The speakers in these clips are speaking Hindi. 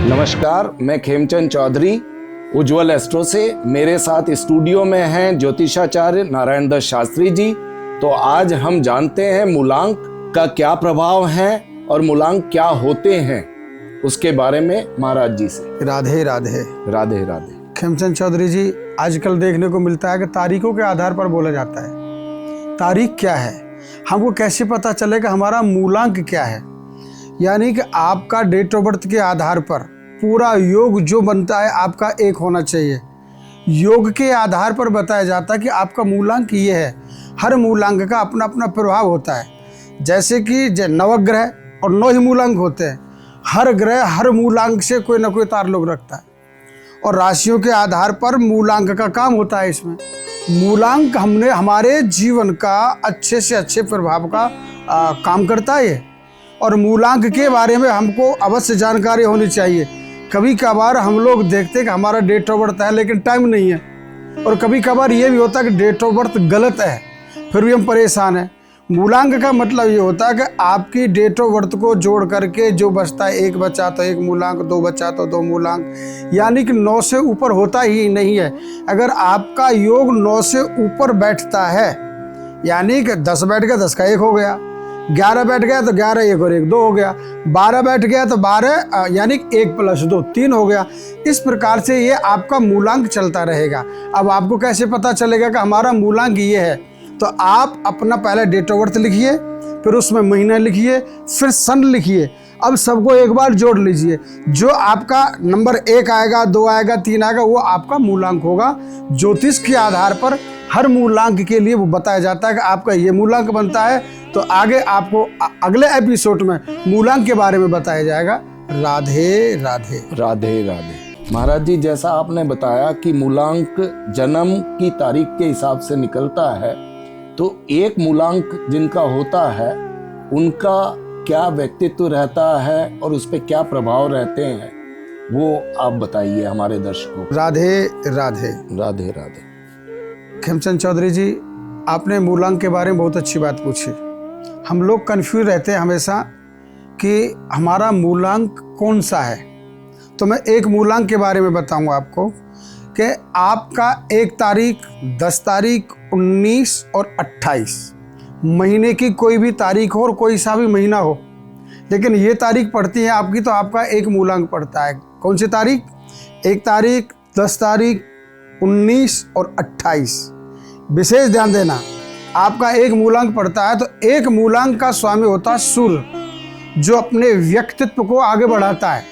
नमस्कार, मैं खेमचंद चौधरी उज्जवल एस्ट्रो से। मेरे साथ स्टूडियो में हैं ज्योतिषाचार्य नारायण दत्त शास्त्री जी। तो आज हम जानते हैं मूलांक का क्या प्रभाव है और मूलांक क्या होते हैं, उसके बारे में महाराज जी से। राधे राधे। राधे राधे। खेमचंद चौधरी जी, आजकल देखने को मिलता है कि तारीखों के आधार पर बोला जाता है। तारीख क्या है, हमको कैसे पता चलेगा हमारा मूलांक क्या है? यानी कि आपका डेट ऑफ बर्थ के आधार पर पूरा योग जो बनता है आपका एक होना चाहिए। योग के आधार पर बताया जाता है कि आपका मूलांक ये है। हर मूलांक का अपना अपना प्रभाव होता है। जैसे कि नवग्रह और 9 ही मूलांक होते हैं। हर ग्रह हर मूलांक से कोई ना कोई ताल्लुक रखता है और राशियों के आधार पर मूलांक का काम होता है। इसमें मूलांक हमने हमारे जीवन का अच्छे से अच्छे प्रभाव का काम करता है। और मूलांक के बारे में हमको अवश्य जानकारी होनी चाहिए। कभी कभार हम लोग देखते हैं कि हमारा डेट ऑफ बर्थ है लेकिन टाइम नहीं है, और कभी कभार ये भी होता है कि डेट ऑफ बर्थ गलत है, फिर भी हम परेशान हैं। मूलांक का मतलब ये होता है कि आपकी डेट ऑफ बर्थ को जोड़ करके जो बचता है, 1 बचा तो 1 मूलांक, 2 बचा तो 2 मूलांक, यानी कि 9 से ऊपर होता ही नहीं है। अगर आपका योग 9 से ऊपर बैठता है, यानी कि 10 बैठ गया 10 का 1 हो गया, 11 बैठ गया तो 11 1 और 1 2 हो गया, 12 बैठ गया तो 12 यानी 1 + 2 3 हो गया। इस प्रकार से ये आपका मूलांक चलता रहेगा। अब आपको कैसे पता चलेगा कि हमारा मूलांक ये है? तो आप अपना पहले डेट ऑफ बर्थ लिखिए, फिर उसमें महीना लिखिए, फिर सन लिखिए। अब सबको एक बार जोड़ लीजिए। जो आपका नंबर 1 आएगा, 2 आएगा, 3 आएगा, वो आपका मूलांक होगा। ज्योतिष के आधार पर हर मूलांक के लिए वो बताया जाता है कि आपका ये मूलांक बनता है। तो आगे आपको अगले एपिसोड में मूलांक के बारे में बताया जाएगा। राधे राधे। राधे राधे। महाराज जी, जैसा आपने बताया कि मूलांक जन्म की तारीख के हिसाब से निकलता है, तो एक मूलांक जिनका होता है उनका क्या व्यक्तित्व रहता है और उस पर क्या प्रभाव रहते हैं, वो आप बताइए हमारे दर्शकों को। राधे राधे। राधे राधे। खेमचंद चौधरी जी, आपने मूलांक के बारे में बहुत अच्छी बात पूछी। हम लोग कंफ्यूज रहते हैं हमेशा कि हमारा मूलांक कौन सा है। तो मैं एक मूलांक के बारे में बताऊंगा आपको कि आपका 1 तारीख, 10 तारीख, 19 और 28 महीने की कोई भी तारीख हो और कोई सा भी महीना हो, लेकिन ये तारीख पड़ती है आपकी, तो आपका एक मूलांक पड़ता है। कौन सी तारीख? 1 तारीख, 10 तारीख, 19 और 28। विशेष ध्यान देना, आपका एक मूलांक पड़ता है। तो एक मूलांक का स्वामी होता है सूर्य, जो अपने व्यक्तित्व को आगे बढ़ाता है।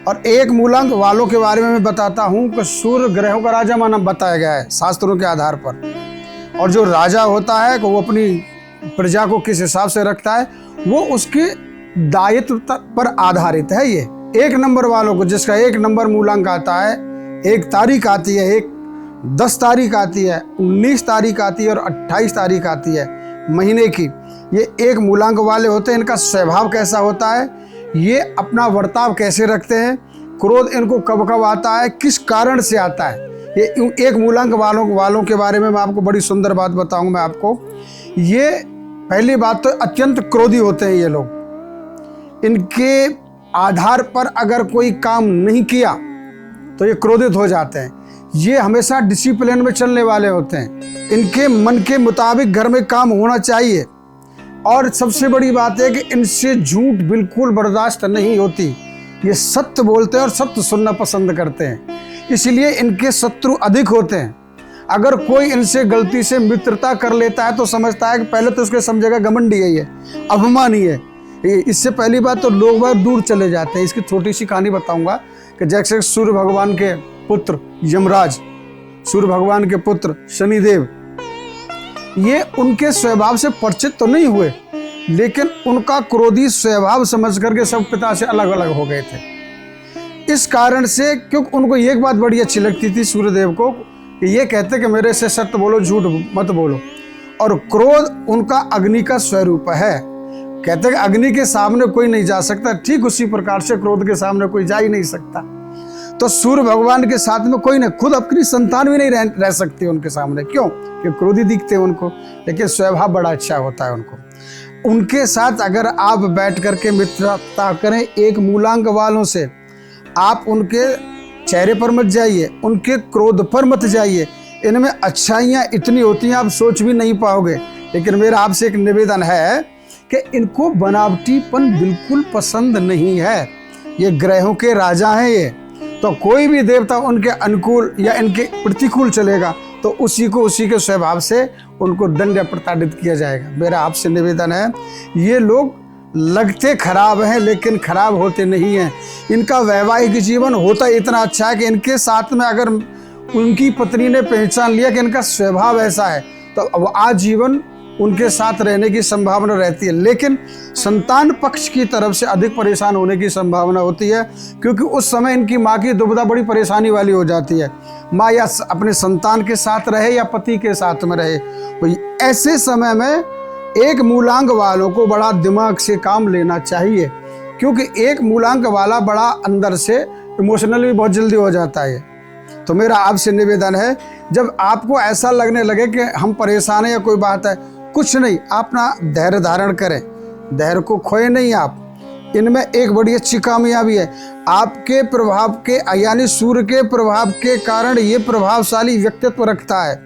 और एक मूलांक वालों के बारे में मैं बताता हूँ कि सूर्य ग्रहों का राजा माना बताया गया है शास्त्रों के आधार पर। और जो राजा होता है कि वो अपनी प्रजा को किस हिसाब से रखता है, वो उसके दायित्व पर आधारित है। ये 1 नंबर वालों को, जिसका 1 नंबर मूलांक आता है, 1 तारीख आती है, 10 तारीख आती है, 19 तारीख आती है और 28 तारीख आती है महीने की, ये 1 मूलांक वाले होते हैं। इनका स्वभाव कैसा होता है, ये अपना बर्ताव कैसे रखते हैं, क्रोध इनको कब कब आता है, किस कारण से आता है, ये 1 मूलांक वालों के बारे में मैं आपको बड़ी सुंदर बात बताऊंगा। मैं आपको ये पहली बात तो अत्यंत क्रोधी होते हैं ये लोग। इनके आधार पर अगर कोई काम नहीं किया तो ये क्रोधित हो जाते हैं। ये हमेशा डिसिप्लिन में चलने वाले होते हैं। इनके मन के मुताबिक घर में काम होना चाहिए। और सबसे बड़ी बात है कि इनसे झूठ बिल्कुल बर्दाश्त नहीं होती। ये सत्य बोलते हैं और सत्य सुनना पसंद करते हैं, इसलिए इनके शत्रु अधिक होते हैं। अगर कोई इनसे गलती से मित्रता कर लेता है तो समझता है कि पहले तो उसके समझेगा घमंडी है, ये अभिमानी है। इससे पहली बात तो लोग बाहर दूर चले जाते हैं। इसकी छोटी सी कहानी बताऊंगा कि जैसे सूर्य भगवान के पुत्र यमराज, सूर्य भगवान के पुत्र शनिदेव, ये उनके स्वभाव से परिचित तो नहीं हुए, लेकिन उनका क्रोधी स्वभाव समझ करके सब पिता से अलग अलग हो गए थे। इस कारण से, क्योंकि उनको एक बात बड़ी अच्छी लगती थी सूर्यदेव को, कि ये कहते कि मेरे से सत्य बोलो, झूठ मत बोलो। और क्रोध उनका अग्नि का स्वरूप है। कहते कि अग्नि के सामने कोई नहीं जा सकता, ठीक उसी प्रकार से क्रोध के सामने कोई जा ही नहीं सकता। तो सूर्य भगवान के साथ में कोई नहीं, खुद अपनी संतान भी नहीं रह सकती उनके सामने। क्यों? कि क्रोधी दिखते हैं उनको, लेकिन स्वभाव बड़ा अच्छा होता है उनको। उनके साथ अगर आप बैठ करके मित्रता करें 1 मूलांक वालों से, आप उनके चेहरे पर मत जाइए, उनके क्रोध पर मत जाइए। इनमें अच्छाइयाँ इतनी होती हैं आप सोच भी नहीं पाओगे। लेकिन मेरा आपसे एक निवेदन है कि इनको बनावटीपन बिल्कुल पसंद नहीं है। ये ग्रहों के राजा हैं ये, तो कोई भी देवता उनके अनुकूल या इनके प्रतिकूल चलेगा तो उसी के स्वभाव से उनको दंड या प्रताड़ित किया जाएगा। मेरा आपसे निवेदन है, ये लोग लगते खराब हैं लेकिन खराब होते नहीं हैं। इनका वैवाहिक जीवन होता इतना अच्छा है कि इनके साथ में अगर उनकी पत्नी ने पहचान लिया कि इनका स्वभाव ऐसा है तो अब आजीवन उनके साथ रहने की संभावना रहती है। लेकिन संतान पक्ष की तरफ से अधिक परेशान होने की संभावना होती है, क्योंकि उस समय इनकी माँ की दुविधा बड़ी परेशानी वाली हो जाती है। माँ या अपने संतान के साथ रहे या पति के साथ में रहे। तो ऐसे समय में एक मूलांक वालों को बड़ा दिमाग से काम लेना चाहिए, क्योंकि एक मूलांक वाला बड़ा अंदर से इमोशनल भी बहुत जल्दी हो जाता है। तो मेरा आपसे निवेदन है, जब आपको ऐसा लगने लगे कि हम परेशान हैं या कोई बात है, कुछ नहीं, अपना धैर्य धारण करें, धैर्य को खोए नहीं आप। इनमें एक बड़ी अच्छी कामयाबी है, आपके प्रभाव के यानी सूर्य के प्रभाव के कारण ये प्रभावशाली व्यक्तित्व रखता है।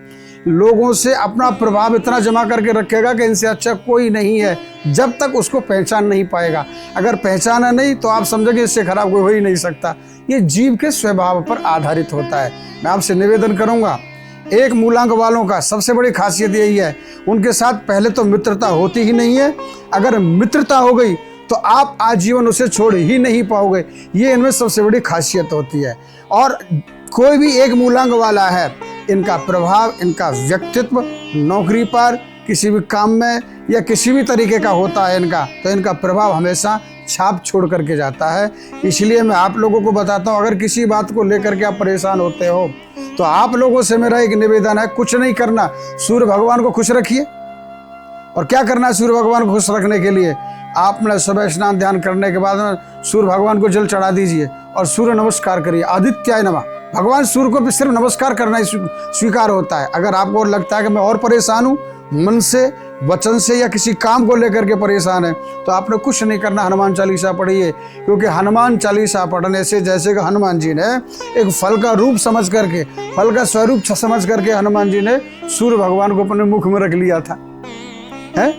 लोगों से अपना प्रभाव इतना जमा करके रखेगा कि इनसे अच्छा कोई नहीं है, जब तक उसको पहचान नहीं पाएगा। अगर पहचाना नहीं तो आप समझोगे इससे खराब कोई हो ही नहीं सकता। ये जीव के स्वभाव पर आधारित होता है। मैं आपसे निवेदन करूंगा, एक मूलांक वालों का सबसे बड़ी खासियत यही है, उनके साथ पहले तो मित्रता होती ही नहीं है। अगर मित्रता हो गई तो आप आजीवन उसे छोड़ ही नहीं पाओगे। ये इनमें सबसे बड़ी खासियत होती है। और कोई भी एक मूलांक वाला है, इनका प्रभाव, इनका व्यक्तित्व नौकरी पर, किसी भी काम में या किसी भी तरीके का होता है इनका, तो इनका प्रभाव हमेशा छाप छोड़ करके जाता है। इसलिए मैं आप लोगों को बताता हूँ, अगर किसी बात को लेकर के आप परेशान होते हो तो आप लोगों से मेरा एक निवेदन है, कुछ नहीं करना, सूर्य भगवान को खुश रखिए। और क्या करना है सूर्य भगवान को खुश रखने के लिए? आपने सुबह स्नान ध्यान करने के बाद में सूर्य भगवान को जल चढ़ा दीजिए और सूर्य नमस्कार करिए, आदित्याय नमः। भगवान सूर्य को भी सिर्फ नमस्कार करना ही स्वीकार होता है। अगर आपको लगता है कि मैं और परेशान हूँ, मन से, वचन से या किसी काम को लेकर के परेशान है, तो आपने कुछ नहीं करना, हनुमान चालीसा पढ़िए। क्योंकि हनुमान चालीसा पढ़ने से, जैसे कि हनुमान जी ने एक फल का रूप समझ करके, फल का स्वरूप समझ करके हनुमान जी ने सूर्य भगवान को अपने मुख में रख लिया था, है?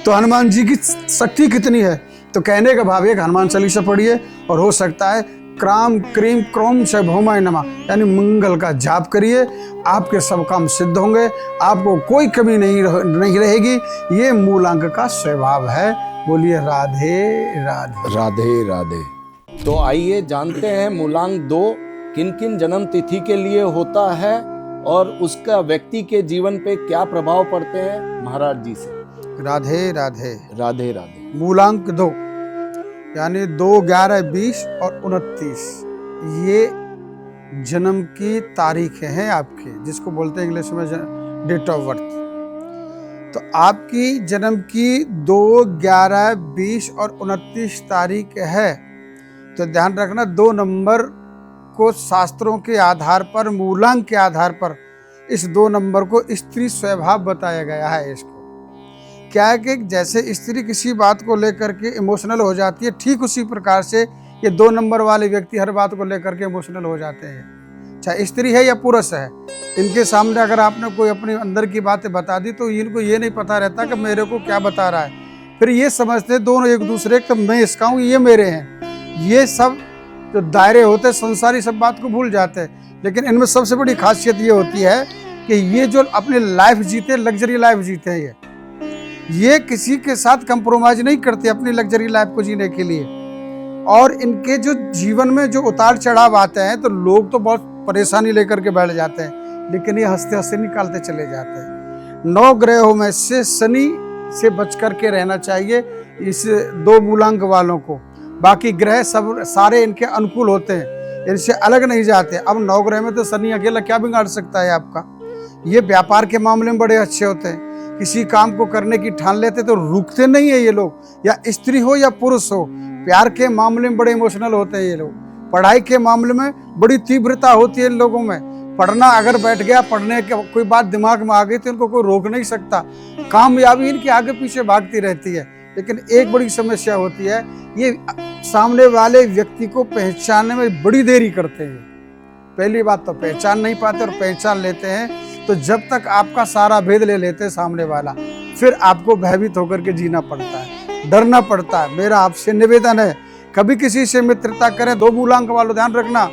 तो हनुमान जी की शक्ति कितनी है। तो कहने का भाव है कि हनुमान चालीसा पढ़िए और हो सकता है क्राम क्रीम क्रोम से भौमाय नमः यानी मंगल का जाप करिए, आपके सब काम सिद्ध होंगे, आपको कोई कमी नहीं रहेगी। ये मूलांक का स्वभाव है। बोलिए राधे राधे। राधे राधे। तो आइए जानते हैं मूलांक 2 किन किन जन्म तिथि के लिए होता है और उसका व्यक्ति के जीवन पे क्या प्रभाव पड़ते हैं महाराज जी से। राधे राधे। राधे राधे। मूलांक 2 यानी 2, 11, 20 और 29 ये जन्म की तारीखें हैं आपके, जिसको बोलते हैं इंग्लिश में डेट ऑफ बर्थ। तो आपकी जन्म की 2, 11, 20 और 29 तारीख है। तो ध्यान रखना, 2 नंबर को शास्त्रों के आधार पर, मूलांक के आधार पर इस 2 नंबर को स्त्री स्वभाव बताया गया है। इसको क्या है कि जैसे स्त्री किसी बात को लेकर के इमोशनल हो जाती है, ठीक उसी प्रकार से ये 2 नंबर वाले व्यक्ति हर बात को लेकर के इमोशनल हो जाते हैं, चाहे स्त्री है या पुरुष है। इनके सामने अगर आपने कोई अपने अंदर की बातें बता दी तो इनको ये नहीं पता रहता कि मेरे को क्या बता रहा है। फिर ये समझते दोनों एक दूसरे के, मैं इसका हूँ, ये मेरे हैं। ये सब जो दायरे होते हैं संसारी, सब बात को भूल जाते हैं। लेकिन इनमें सबसे बड़ी खासियत ये होती है कि ये जो अपनी लाइफ जीते, लग्जरी लाइफ जीते हैं, ये किसी के साथ कंप्रोमाइज नहीं करते अपनी लग्जरी लाइफ को जीने के लिए। और इनके जो जीवन में जो उतार चढ़ाव आते हैं तो लोग तो बहुत परेशानी लेकर के बैठ जाते हैं, लेकिन ये हंसते हंसते निकालते चले जाते हैं। 9 ग्रहों में से शनि से बच करके रहना चाहिए इस 2 मूलांक वालों को। बाकी ग्रह सब सारे इनके अनुकूल होते हैं, इनसे अलग नहीं जाते। अब 9 ग्रह में तो शनि अकेला क्या बिगाड़ सकता है आपका। ये व्यापार के मामले में बड़े अच्छे होते हैं, किसी काम को करने की ठान लेते तो रुकते नहीं है ये लोग, या स्त्री हो या पुरुष हो। प्यार के मामले में बड़े इमोशनल होते हैं ये लोग। पढ़ाई के मामले में बड़ी तीव्रता होती है इन लोगों में। पढ़ना अगर बैठ गया, पढ़ने के कोई बात दिमाग में आ गई तो इनको कोई रोक नहीं सकता। कामयाबी इनके आगे पीछे भागती रहती है। लेकिन एक बड़ी समस्या होती है, ये सामने वाले व्यक्ति को पहचानने में बड़ी देरी करते हैं। पहली बात तो पहचान नहीं पाते, और पहचान लेते हैं तो जब तक आपका सारा भेद ले लेते हैं सामने वाला, फिर आपको भयभीत होकर के जीना पड़ता है, डरना पड़ता है। मेरा आपसे निवेदन है, कभी किसी से मित्रता करें, 2 मूलांक वालों ध्यान रखना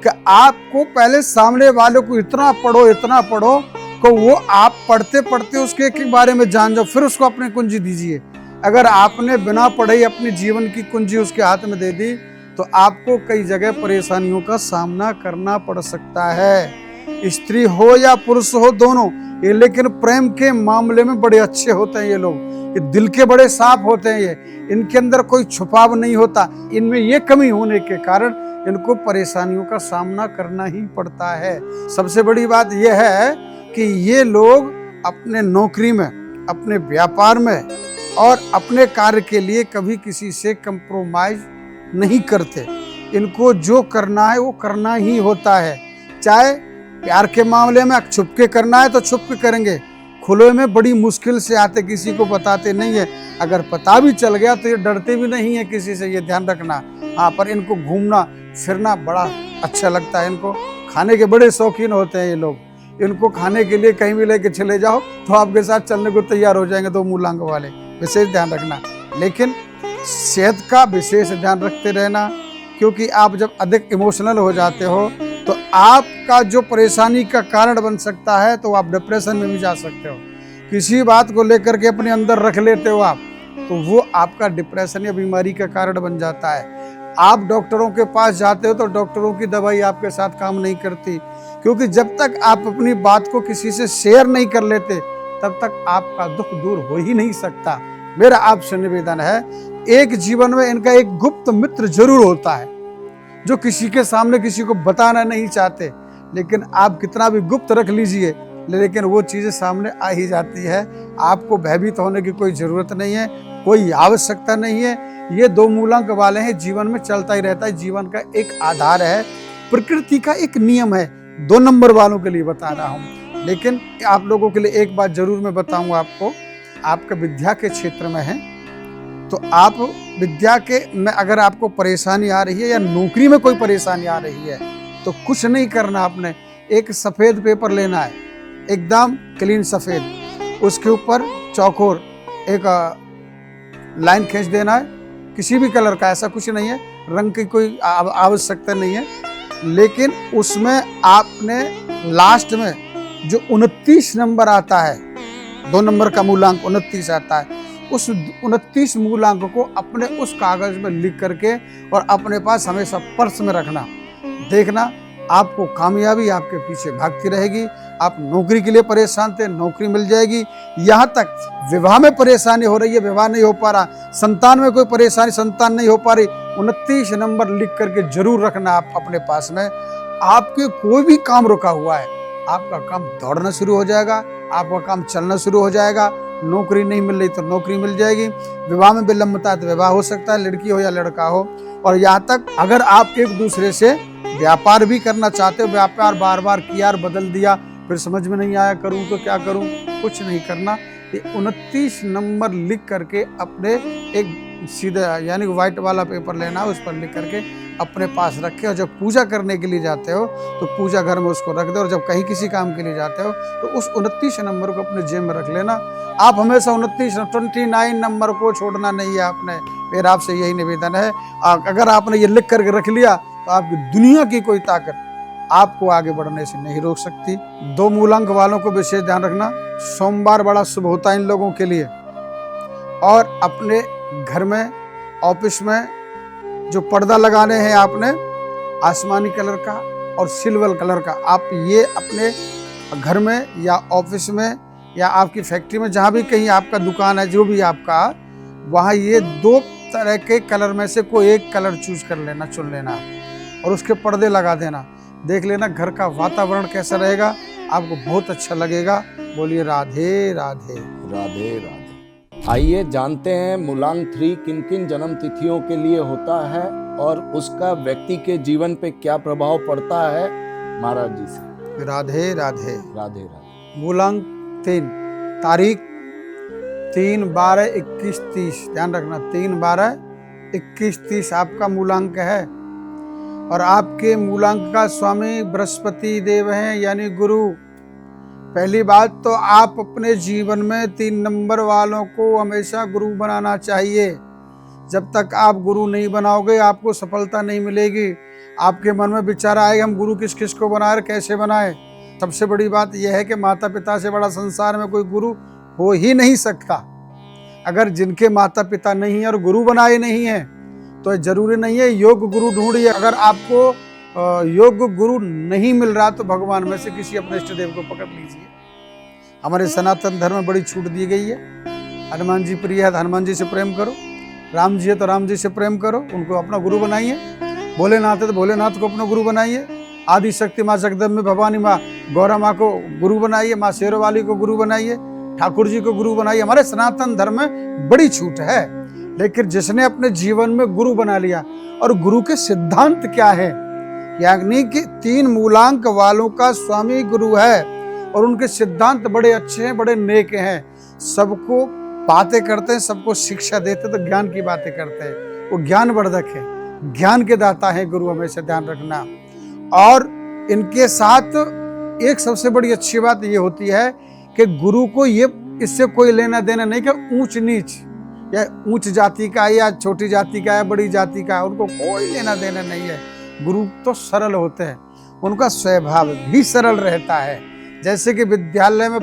कि आपको पहले सामने वाले को इतना पढ़ो कि वो आप पढ़ते पढ़ते उसके एक बारे में जान जाओ, फिर उसको अपनी कुंजी दीजिए। अगर आपने बिना पढ़े अपने जीवन की कुंजी उसके हाथ में दे दी तो आपको कई जगह परेशानियों का सामना करना पड़ सकता है। स्त्री हो या पुरुष हो, दोनों ये, लेकिन प्रेम के मामले में बड़े अच्छे होते हैं ये लोग, ये दिल के बड़े साफ होते हैं, ये इनके अंदर कोई छुपाव नहीं होता। इनमें ये कमी होने के कारण इनको परेशानियों का सामना करना ही पड़ता है। सबसे बड़ी बात यह है कि ये लोग अपने नौकरी में, अपने व्यापार में और अपने कार्य के लिए कभी किसी से कंप्रोमाइज नहीं करते। इनको जो करना है वो करना ही होता है। चाहे प्यार के मामले में छुप के करना है तो छुप के करेंगे, खुले में बड़ी मुश्किल से आते, किसी को बताते नहीं है। अगर पता भी चल गया तो ये डरते भी नहीं है किसी से, ये ध्यान रखना। हाँ, पर इनको घूमना फिरना बड़ा अच्छा लगता है। इनको खाने के बड़े शौकीन होते हैं ये लोग। इनको खाने के लिए कहीं भी लेके चले जाओ तो आपके साथ चलने को तैयार हो जाएंगे 2 मूलांक वाले, विशेष ध्यान रखना। लेकिन सेहत का विशेष ध्यान रखते रहना, क्योंकि आप जब अधिक इमोशनल हो जाते हो तो आपका जो परेशानी का कारण बन सकता है, तो आप डिप्रेशन में भी जा सकते हो। किसी बात को लेकर के अपने अंदर रख लेते हो आप, तो वो आपका डिप्रेशन या बीमारी का कारण बन जाता है। आप डॉक्टरों के पास जाते हो तो डॉक्टरों की दवाई आपके साथ काम नहीं करती, क्योंकि जब तक आप अपनी बात को किसी से शेयर नहीं कर लेते तब तक आपका दुख दूर हो ही नहीं सकता। मेरा आपसे निवेदन है, एक जीवन में इनका एक गुप्त मित्र जरूर होता है जो किसी के सामने किसी को बताना नहीं चाहते, लेकिन आप कितना भी गुप्त रख लीजिए, लेकिन वो चीज़ें सामने आ ही जाती है। आपको भयभीत होने की कोई ज़रूरत नहीं है, कोई आवश्यकता नहीं है। ये 2 मूलांक वाले हैं, जीवन में चलता ही रहता है, जीवन का एक आधार है, प्रकृति का एक नियम है। 2 नंबर वालों के लिए बता रहा हूँ, लेकिन आप लोगों के लिए एक बात जरूर मैं बताऊँगा आपको। आपका विद्या के क्षेत्र में है तो आप विद्या के में अगर आपको परेशानी आ रही है या नौकरी में कोई परेशानी आ रही है तो कुछ नहीं करना। आपने एक सफ़ेद पेपर लेना है, एकदम क्लीन सफ़ेद, उसके ऊपर चौकोर एक लाइन खींच देना है, किसी भी कलर का, ऐसा कुछ नहीं है, रंग की कोई आवश्यकता नहीं है। लेकिन उसमें आपने लास्ट में जो 29 नंबर आता है, 2 नंबर का मूलांक 29 आता है, उस 29 मूलांक को अपने उस कागज में लिख करके और अपने पास हमेशा पर्स में रखना। देखना आपको कामयाबी आपके पीछे भागती रहेगी। आप नौकरी के लिए परेशान थे, नौकरी मिल जाएगी। यहाँ तक विवाह में परेशानी हो रही है, विवाह नहीं हो पा रहा, संतान में कोई परेशानी, संतान नहीं हो पा रही, 29 नंबर लिख करके जरूर रखना आप अपने पास में। आपके कोई भी काम रुका हुआ है, आपका काम दौड़ना शुरू हो जाएगा, आपका काम चलना शुरू हो जाएगा। नौकरी नहीं मिल रही तो नौकरी मिल जाएगी। विवाह में विलंबता है तो विवाह हो सकता है, लड़की हो या लड़का हो। और यहाँ तक अगर आप एक दूसरे से व्यापार भी करना चाहते हो, व्यापार बार बार किया और बदल दिया, फिर समझ में नहीं आया करूँ तो क्या करूँ, कुछ नहीं करना। ये 29 नंबर लिख करके अपने एक सीधा यानी व्हाइट वाला पेपर लेना, उस पर लिख करके अपने पास रखे, और जब पूजा करने के लिए जाते हो तो पूजा घर में उसको रख दो, और जब कहीं किसी काम के लिए जाते हो तो उस 29 नंबर को अपने जेब में रख लेना। आप हमेशा 29 नंबर को छोड़ना नहीं है आपने। मेरा आपसे यही निवेदन है, अगर आपने ये लिख करके रख लिया तो आपकी दुनिया की कोई ताकत आपको आगे बढ़ने से नहीं रोक सकती। 2 मूलांक वालों को विशेष ध्यान रखना, सोमवार बड़ा शुभ होता है इन लोगों के लिए। और अपने घर में, ऑफिस में जो पर्दा लगाने हैं आपने आसमानी कलर का और सिल्वर कलर का, आप ये अपने घर में या ऑफिस में या आपकी फैक्ट्री में, जहाँ भी कहीं आपका दुकान है, जो भी आपका, वहाँ ये 2 तरह के कलर में से कोई एक कलर चूज कर लेना, चुन लेना, और उसके पर्दे लगा देना। देख लेना घर का वातावरण कैसा रहेगा, आपको बहुत अच्छा लगेगा। बोलिए राधे राधे। राधे राधे। आइए जानते हैं मूलांक 3 किन किन जन्म तिथियों के लिए होता है और उसका व्यक्ति के जीवन पे क्या प्रभाव पड़ता है महाराज जी से। राधे राधे। राधे राधे। मूलांक 3 तारीख 3, 12, 21, 30 ध्यान रखना। 3, 12, 21, 30 आपका मूलांक है और आपके मूलांक का स्वामी बृहस्पति देव हैं यानी गुरु। पहली बात तो आप अपने जीवन में 3 नंबर वालों को हमेशा गुरु बनाना चाहिए। जब तक आप गुरु नहीं बनाओगे आपको सफलता नहीं मिलेगी। आपके मन में विचार आएगा हम गुरु किस किस को बनाए, कैसे बनाए। सबसे बड़ी बात यह है कि माता पिता से बड़ा संसार में कोई गुरु हो ही नहीं सकता। अगर जिनके माता पिता नहीं है और गुरु बनाए नहीं है तो जरूरी नहीं है योग गुरु ढूंढिए। अगर आपको योग गुरु नहीं मिल रहा तो भगवान में से किसी अपने इष्ट देव को पकड़ लीजिए। हमारे सनातन धर्म में बड़ी छूट दी गई है। हनुमान जी प्रिय है तो हनुमान जी से प्रेम करो, राम जी है तो राम जी से प्रेम करो, उनको अपना गुरु बनाइए। भोलेनाथ है तो भोलेनाथ को अपना गुरु बनाइए। आदि शक्ति माँ जगदम्बे भवानी माँ गौरा माँ को गुरु बनाइए, माँ शेरों वाली को गुरु बनाइए, ठाकुर जी को गुरु बनाइए। हमारे सनातन धर्म में बड़ी छूट है। लेकिन जिसने अपने जीवन में गुरु बना लिया, और गुरु के सिद्धांत क्या है, यानी कि 3 मूलांक वालों का स्वामी गुरु है और उनके सिद्धांत बड़े अच्छे हैं, बड़े नेक हैं। सबको बातें करते हैं, सबको शिक्षा देते तो ज्ञान की बातें करते हैं। वो ज्ञानवर्धक है, ज्ञान के दाता है गुरु, हमेशा ध्यान रखना। और इनके साथ एक सबसे बड़ी अच्छी बात ये होती है कि गुरु को ये इससे कोई लेना देना नहीं कि ऊंच नीच या उच्च जाति का या छोटी जाति का या बड़ी जाति का, उनको कोई लेना देना नहीं है। गुरु तो सरल होते हैं, उनका स्वभाव भी सरल रहता है। जैसे कि विद्यालय में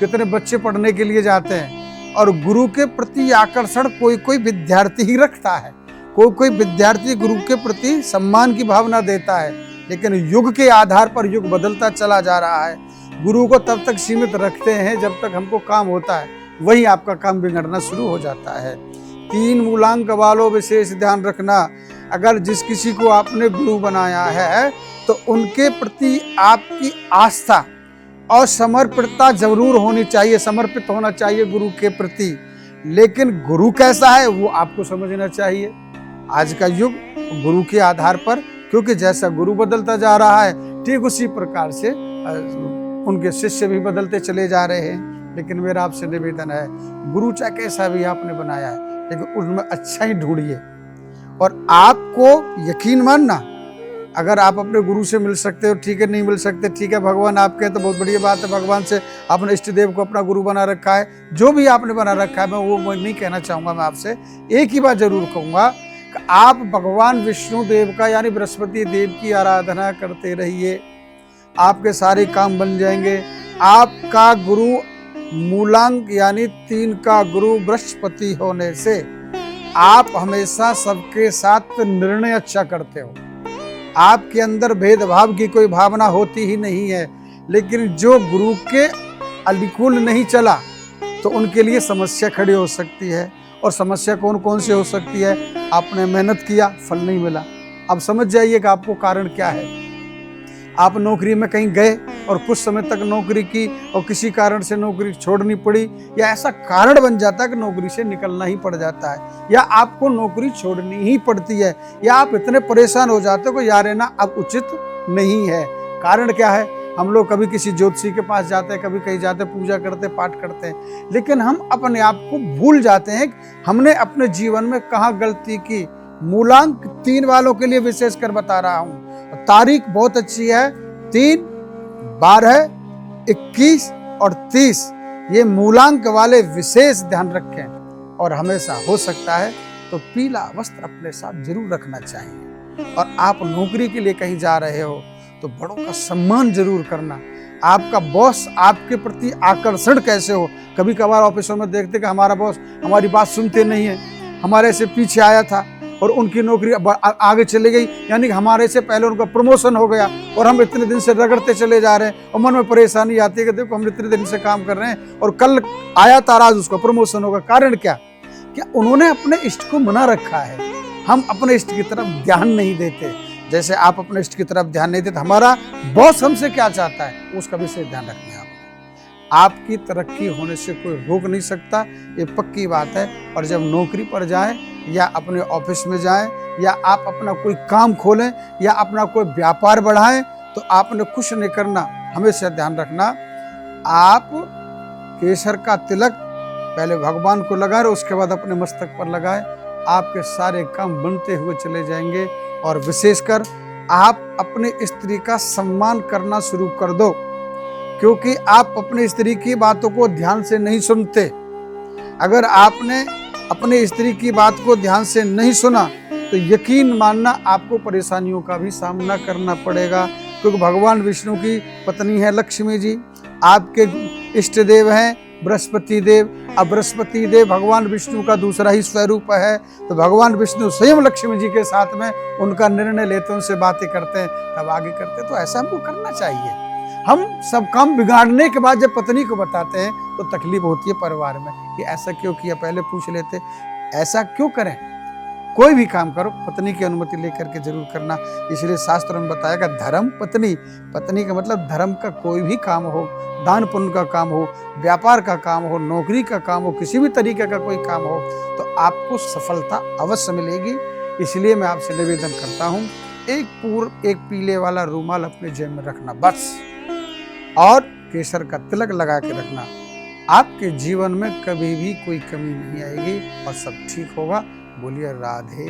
कितने बच्चे पढ़ने के लिए जाते हैं और गुरु के प्रति आकर्षण कोई कोई विद्यार्थी ही रखता है। कोई कोई विद्यार्थी गुरु के प्रति सम्मान की भावना देता है, लेकिन युग के आधार पर युग बदलता चला जा रहा है। गुरु को तब तक सीमित रखते हैं जब तक हमको काम होता है, वही आपका काम बिगड़ना शुरू हो जाता है। 3 मूलांक वालों विशेष ध्यान रखना। अगर जिस किसी को आपने गुरु बनाया है तो उनके प्रति आपकी आस्था और समर्पितता जरूर होनी चाहिए, समर्पित होना चाहिए गुरु के प्रति। लेकिन गुरु कैसा है वो आपको समझना चाहिए। आज का युग गुरु के आधार पर, क्योंकि जैसा गुरु बदलता जा रहा है ठीक उसी प्रकार से उनके शिष्य भी बदलते चले जा रहे हैं। लेकिन मेरा आपसे निवेदन है, गुरु चाहे कैसा भी आपने बनाया है लेकिन उनमें अच्छा ही ढूंढिए। और आपको यकीन मानना, अगर आप अपने गुरु से मिल सकते हो ठीक है, नहीं मिल सकते ठीक है, भगवान आपके तो बहुत बढ़िया बात है। भगवान से आपने इष्ट देव को अपना गुरु बना रखा है, जो भी आपने बना रखा है मैं वो नहीं कहना चाहूँगा। मैं आपसे एक ही बात जरूर कहूँगा कि आप भगवान विष्णु देव का यानी बृहस्पति देव की आराधना करते रहिए, आपके सारे काम बन जाएंगे। आपका गुरु मूलांक यानी 3 का गुरु बृहस्पति होने से आप हमेशा सबके साथ निर्णय अच्छा करते हो। आपके अंदर भेदभाव की कोई भावना होती ही नहीं है। लेकिन जो गुरु के अनुकूल नहीं चला तो उनके लिए समस्या खड़ी हो सकती है। और समस्या कौन कौन सी हो सकती है? आपने मेहनत किया, फल नहीं मिला। अब समझ जाइए कि आपको कारण क्या है। आप नौकरी में कहीं गए और कुछ समय तक नौकरी की और किसी कारण से नौकरी छोड़नी पड़ी, या ऐसा कारण बन जाता है कि नौकरी से निकलना ही पड़ जाता है, या आपको नौकरी छोड़नी ही पड़ती है, या आप इतने परेशान हो जाते हो कि यार ना अब उचित नहीं है। कारण क्या है? हम लोग कभी किसी ज्योतिषी के पास जाते हैं, कभी कहीं जाते पूजा करते पाठ करते हैं, लेकिन हम अपने आप को भूल जाते हैं कि हमने अपने जीवन में कहाँ गलती की। मूलांक 3 वालों के लिए विशेष कर बता रहा हूँ। तारीख बहुत अच्छी है, 3, 12, 21 और 30। ये मूलांक वाले विशेष ध्यान रखें। और हमेशा हो सकता है तो पीला वस्त्र अपने साथ जरूर रखना चाहिए। और आप नौकरी के लिए कहीं जा रहे हो तो बड़ों का सम्मान जरूर करना। आपका बॉस आपके प्रति आकर्षण कैसे हो? कभी कभार ऑफिसों में देखते कि हमारा बॉस हमारी बात सुनते नहीं है, हमारे से पीछे आया था और उनकी नौकरी आगे चली गई, यानी कि हमारे से पहले उनका प्रमोशन हो गया और हम इतने दिन से रगड़ते चले जा रहे हैं। और मन में परेशानी आती है कि देखो हम इतने दिन से काम कर रहे हैं और कल आया था आज उसका प्रमोशन होगा। कारण क्या? उन्होंने अपने इष्ट को मना रखा है। हम अपने इष्ट की तरफ ध्यान नहीं देते। जैसे आप अपने इष्ट की तरफ ध्यान नहीं देते, हमारा बॉस हमसे क्या चाहता है उसका विशेष ध्यान रखना है। आपकी तरक्की होने से कोई रोक नहीं सकता, ये पक्की बात है। और जब नौकरी पर जाएं या अपने ऑफिस में जाएं या आप अपना कोई काम खोलें या अपना कोई व्यापार बढ़ाएं तो आपने कुछ नहीं करना, हमेशा ध्यान रखना। आप केसर का तिलक पहले भगवान को लगाए और उसके बाद अपने मस्तक पर लगाए, आपके सारे काम बनते हुए चले जाएंगे। और विशेषकर आप अपनी स्त्री का सम्मान करना शुरू कर दो, क्योंकि आप अपनी स्त्री की बातों को ध्यान से नहीं सुनते। अगर आपने अपनी स्त्री की बात को ध्यान से नहीं सुना तो यकीन मानना आपको परेशानियों का भी सामना करना पड़ेगा, क्योंकि भगवान विष्णु की पत्नी है लक्ष्मी जी, आपके इष्ट देव हैं बृहस्पति देव। अब बृहस्पति देव भगवान विष्णु का दूसरा ही स्वरूप है, तो भगवान विष्णु स्वयं लक्ष्मी जी के साथ में उनका निर्णय लेते, उनसे बातें करते हैं, तब आगे करते हैं। तो ऐसा हमको करना चाहिए। हम सब काम बिगाड़ने के बाद जब पत्नी को बताते हैं तो तकलीफ होती है परिवार में कि ऐसा क्यों किया, पहले पूछ लेते। ऐसा क्यों करें? कोई भी काम करो पत्नी की अनुमति लेकर के जरूर करना। इसलिए शास्त्रों में बताया गया धर्म पत्नी, पत्नी का मतलब धर्म का कोई भी काम हो, दान पुण्य का काम हो, व्यापार का काम हो, नौकरी का काम हो, किसी भी तरीके का कोई काम हो, तो आपको सफलता अवश्य मिलेगी। इसलिए मैं आपसे निवेदन करता हूँ, एक पीले वाला रूमाल अपने जेब में रखना बस, और केसर का तिलक लगा के रखना। आपके जीवन में कभी भी कोई कमी नहीं आएगी और सब ठीक होगा। बोलिए राधे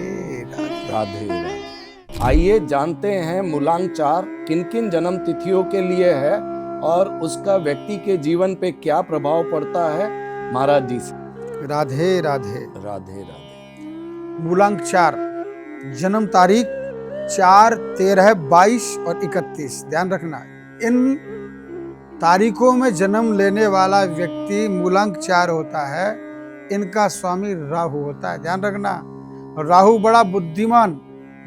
राधे। राधे राधे। आइए जानते हैं मूलांक 4 किन किन जन्म तिथियों के लिए है और उसका व्यक्ति के जीवन पे क्या प्रभाव पड़ता है महाराज जी से। राधे राधे। राधे राधे। मूलांक 4, जन्म तारीख 4, 13, 22 और 31। ध्यान रखना, इन तारीखों में जन्म लेने वाला व्यक्ति मूलांक 4 होता है, इनका स्वामी राहु होता है। ध्यान रखना, राहु बड़ा बुद्धिमान,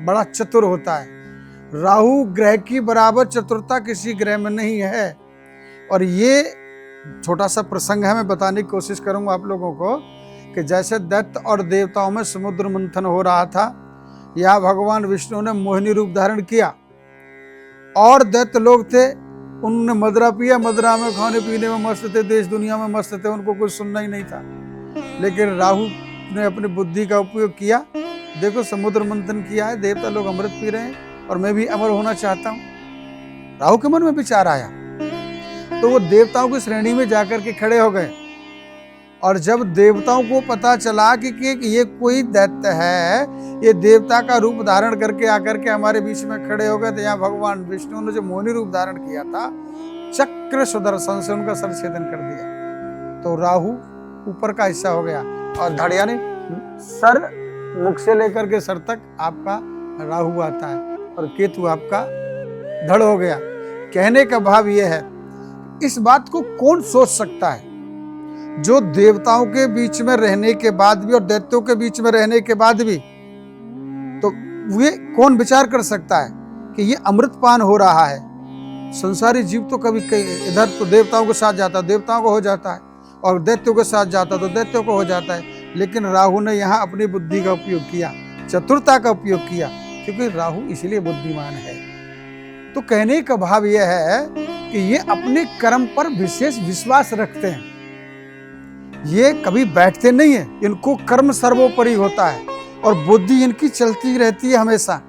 बड़ा चतुर होता है। राहु ग्रह की बराबर चतुरता किसी ग्रह में नहीं है। और ये छोटा सा प्रसंग है, मैं बताने की कोशिश करूंगा आप लोगों को कि जैसे दैत्य और देवताओं में समुद्र मंथन हो रहा था, यहाँ भगवान विष्णु ने मोहिनी रूप धारण किया और दैत्य लोग थे, उन्होंने मदिरा पिया, मदिरा में खाने पीने में मस्त थे, देश दुनिया में मस्त थे, उनको कुछ सुनना ही नहीं था। लेकिन राहु ने अपनी बुद्धि का उपयोग किया, देखो समुद्र मंथन किया है, देवता लोग अमृत पी रहे हैं और मैं भी अमर होना चाहता हूँ। राहु के मन में विचार आया तो वो देवताओं की श्रेणी में जाकर के खड़े हो गए। और जब देवताओं को पता चला कि ये कोई दैत्य है, ये देवता का रूप धारण करके आकर के हमारे बीच में खड़े हो गए, तो यहाँ भगवान विष्णु ने जो मोहिनी रूप धारण किया था, चक्र सुदर्शन से उनका सर छेदन कर दिया। तो राहु ऊपर का हिस्सा हो गया और धड़ यानी सर, मुख से लेकर के सर तक आपका राहु आता है और केतु आपका धड़ हो गया। कहने का भाव यह है, इस बात को कौन सोच सकता है जो देवताओं के बीच में रहने के बाद भी और दैत्यों के बीच में रहने के बाद भी, तो वे कौन विचार कर सकता है कि ये अमृतपान हो रहा है। संसारी जीव तो कभी इधर तो देवताओं के साथ जाता है, देवताओं को हो जाता है, और दैत्यों के साथ जाता तो दैत्यों को हो जाता है। लेकिन राहु ने यहाँ अपनी बुद्धि का उपयोग किया, चतुरता का उपयोग किया, क्योंकि राहु इसलिए बुद्धिमान है। तो कहने का भाव यह है कि ये अपने कर्म पर विशेष विश्वास रखते हैं, ये कभी बैठते नहीं है, इनको कर्म सर्वोपरि होता है और बुद्धि इनकी चलती रहती है हमेशा।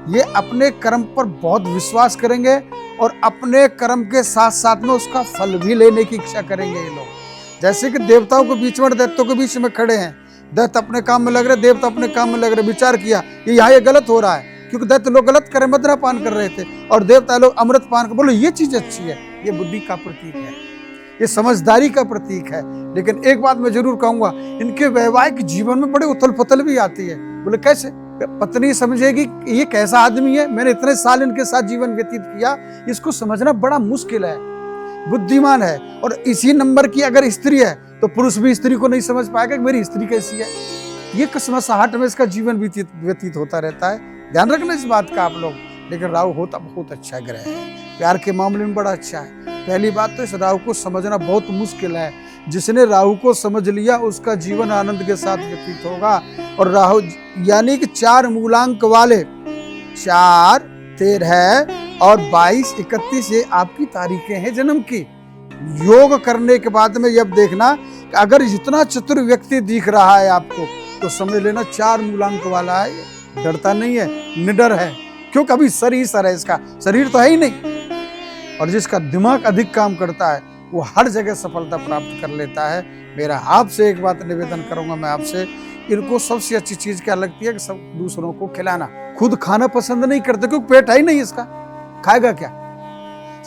ये अपने कर्म पर बहुत विश्वास करेंगे और अपने कर्म के साथ साथ में उसका फल भी लेने की इच्छा करेंगे ये लोग। जैसे कि देवताओं के बीच में, दैत्यों के बीच में खड़े हैं, दैत्य अपने काम में लग रहे, देवता अपने काम में लग रहे, विचार किया कि यहाँ ये गलत हो रहा है, क्योंकि दैत्य लोग गलत कर मदिरा पान कर रहे थे और देवता लोग अमृत पान कर, बोलो ये चीज अच्छी है। ये बुद्धि का प्रतीक है, ये समझदारी का प्रतीक है। लेकिन एक बात मैं जरूर कहूंगा, इनके वैवाहिक जीवन में बड़े उथल पुथल भी आती है। बोले कैसे? पत्नी समझेगी कि ये कैसा आदमी है, मैंने इतने साल इनके साथ जीवन व्यतीत किया, इसको समझना बड़ा मुश्किल है, बुद्धिमान है। और इसी नंबर की अगर स्त्री है तो पुरुष भी स्त्री को नहीं समझ पाएगा कि मेरी स्त्री कैसी है। ये कसमसाहट में इसका जीवन व्यतीत होता रहता है। ध्यान रखना इस बात का आप लोग। लेकिन राहु होता बहुत अच्छा ग्रह है, प्यार के मामले में बड़ा अच्छा है। पहली बात तो इस राहु को समझना बहुत मुश्किल है। जिसने राहु को समझ लिया उसका जीवन आनंद के साथ व्यतीत होगा। और राहु यानी कि 4 मूलांक वाले 4, 13 और 22, 31 ये आपकी तारीखें हैं जन्म की। योग करने के बाद में अब देखना कि अगर जितना चतुर व्यक्ति दिख रहा है आपको, तो समझ लेना 4 मूलांक वाला है, डरता नहीं है, निडर है। क्यों? कभी सर ही सर है, इसका शरीर तो है ही नहीं। और जिसका दिमाग अधिक काम करता है वो हर जगह सफलता प्राप्त कर लेता है। मेरा आपसे एक बात निवेदन करूंगा मैं आपसे, इनको सबसे अच्छी चीज क्या लगती है कि सब दूसरों को खिलाना। खुद खाना पसंद नहीं करते क्योंकि पेट है ही नहीं इसका, खाएगा क्या।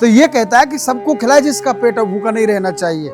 तो ये कहता है कि सबको खिलाए जिसका पेट भूखा नहीं रहना चाहिए।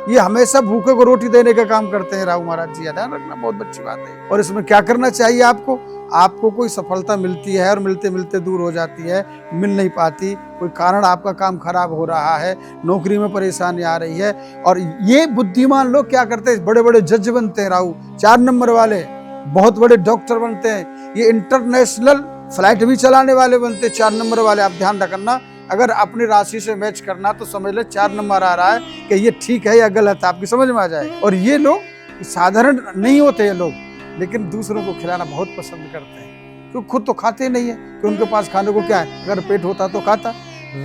ये हमेशा भूखे को रोटी देने का काम करते हैं राहु महाराज जी, ध्यान रखना, बहुत अच्छी बात है। और इसमें क्या करना चाहिए आपको, आपको कोई सफलता मिलती है और मिलते मिलते दूर हो जाती है, मिल नहीं पाती, कोई कारण आपका काम खराब हो रहा है, नौकरी में परेशानी आ रही है, और ये बुद्धिमान लोग क्या करते हैं, बड़े बड़े जज बनते हैं राहु, 4 नंबर वाले, बहुत बड़े डॉक्टर बनते हैं, ये इंटरनेशनल फ्लाइट भी चलाने वाले बनते हैं 4 नंबर वाले। आप ध्यान रखना, अगर अपनी राशि से मैच करना तो समझ ले 4 नंबर आ रहा है कि ये ठीक है या गलत है, आपकी समझ में आ जाए। और ये लोग साधारण नहीं होते ये लोग, लेकिन दूसरों को खिलाना बहुत पसंद करते हैं, क्योंकि खुद तो खाते नहीं है कि उनके पास खाने को क्या है, अगर पेट होता तो खाता।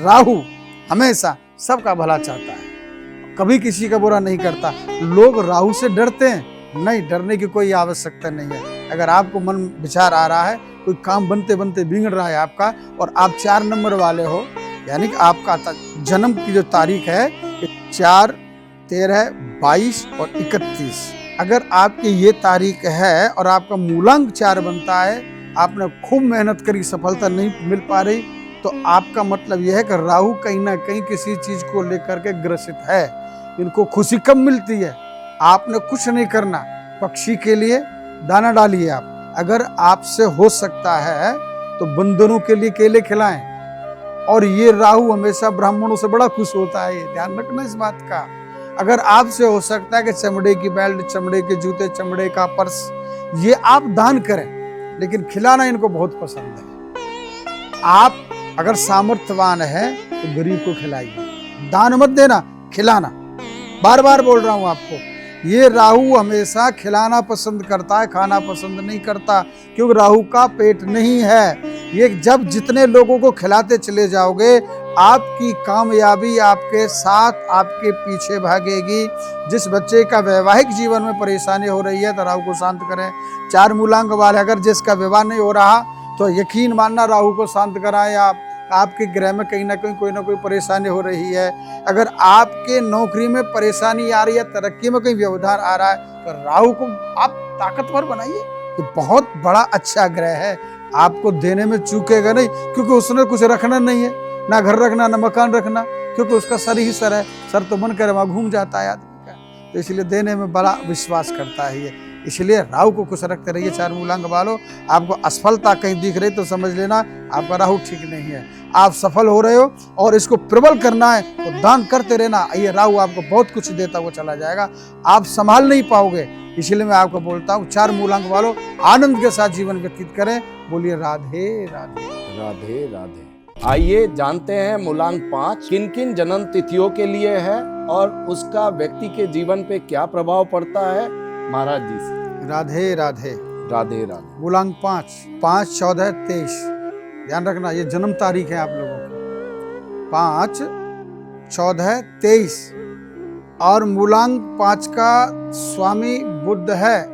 राहु हमेशा सबका भला चाहता है, कभी किसी का बुरा नहीं करता। लोग राहु से डरते हैं, नहीं, डरने की कोई आवश्यकता नहीं है। अगर आपको मन विचार आ रहा है, कोई काम बनते बनते बिगड़ रहा है आपका, और आप 4 नंबर वाले हो, यानी कि आपका जन्म की जो तारीख है 4, 13, 22 और 31, अगर आपकी ये तारीख है और आपका मूलांक 4 बनता है, आपने खूब मेहनत करी, सफलता नहीं मिल पा रही, तो आपका मतलब यह है कि राहु कहीं ना कहीं किसी चीज को लेकर के ग्रसित है। इनको खुशी कम मिलती है। आपने कुछ नहीं करना, पक्षी के लिए दाना डालिए आप। अगर आपसे हो सकता है तो बंदरों के लिए केले खिलाएं। और ये राहु हमेशा ब्राह्मणों से बड़ा खुश होता है, ध्यान रखना इस बात का। अगर आपसे हो सकता है कि चमड़े की बेल्ट, चमड़े के जूते, चमड़े का पर्स, ये आप दान करें, लेकिन खिलाना इनको बहुत पसंद है। आप अगर सामर्थ्यवान है तो गरीब को खिलाइए, दान मत देना, खिलाना। बार बार बोल रहा हूं आपको, ये राहु हमेशा खिलाना पसंद करता है, खाना पसंद नहीं करता, क्योंकि राहु का पेट नहीं है। ये जब जितने लोगों को खिलाते चले जाओगे, आपकी कामयाबी आपके साथ, आपके पीछे भागेगी। जिस बच्चे का वैवाहिक जीवन में परेशानी हो रही है तो राहु को शांत करें। 4 मूलांक वाले, अगर जिसका विवाह नहीं हो रहा तो यकीन मानना राहु को शांत कराएं आप। आपके ग्रह में कहीं ना कहीं कोई ना कोई परेशानी हो रही है। अगर आपके नौकरी में परेशानी आ रही है, तरक्की में कहीं व्यवधान आ रहा है, तो राहु को आप ताकतवर बनाइए। ये बहुत बड़ा अच्छा ग्रह है, आपको देने में चूकेगा नहीं, क्योंकि उसने कुछ रखना नहीं है, ना घर रखना ना मकान रखना, क्योंकि उसका सर ही सर है। सर तो मन करे वहां घूम जाता है आदमी का, तो इसलिए देने में बड़ा विश्वास करता है ये। इसलिए राहु को खुश रखते रहिए। 4 मूलांक वालों, आपको असफलता कहीं दिख रही तो समझ लेना आपका राहु ठीक नहीं है। आप सफल हो रहे हो और इसको प्रबल करना है तो दान करते रहना, ये राहु आपको बहुत कुछ देता हुआ चला जाएगा, आप संभाल नहीं पाओगे। इसलिए मैं आपको बोलता हूँ 4 मूलांक वालों, आनंद के साथ जीवन व्यतीत करें। बोलिए राधे राधे। राधे राधे। आइए जानते हैं मूलांक 5 किन किन जन्म तिथियों के लिए है और उसका व्यक्ति के जीवन पे क्या प्रभाव पड़ता है, महाराज जी से। राधे राधे। राधे राधे। मूलांक 5, 5, 14, 23, ध्यान रखना, ये जन्म तारीख है आप लोगों की, 5, 14, 23। और मूलांक 5 का स्वामी बुध है।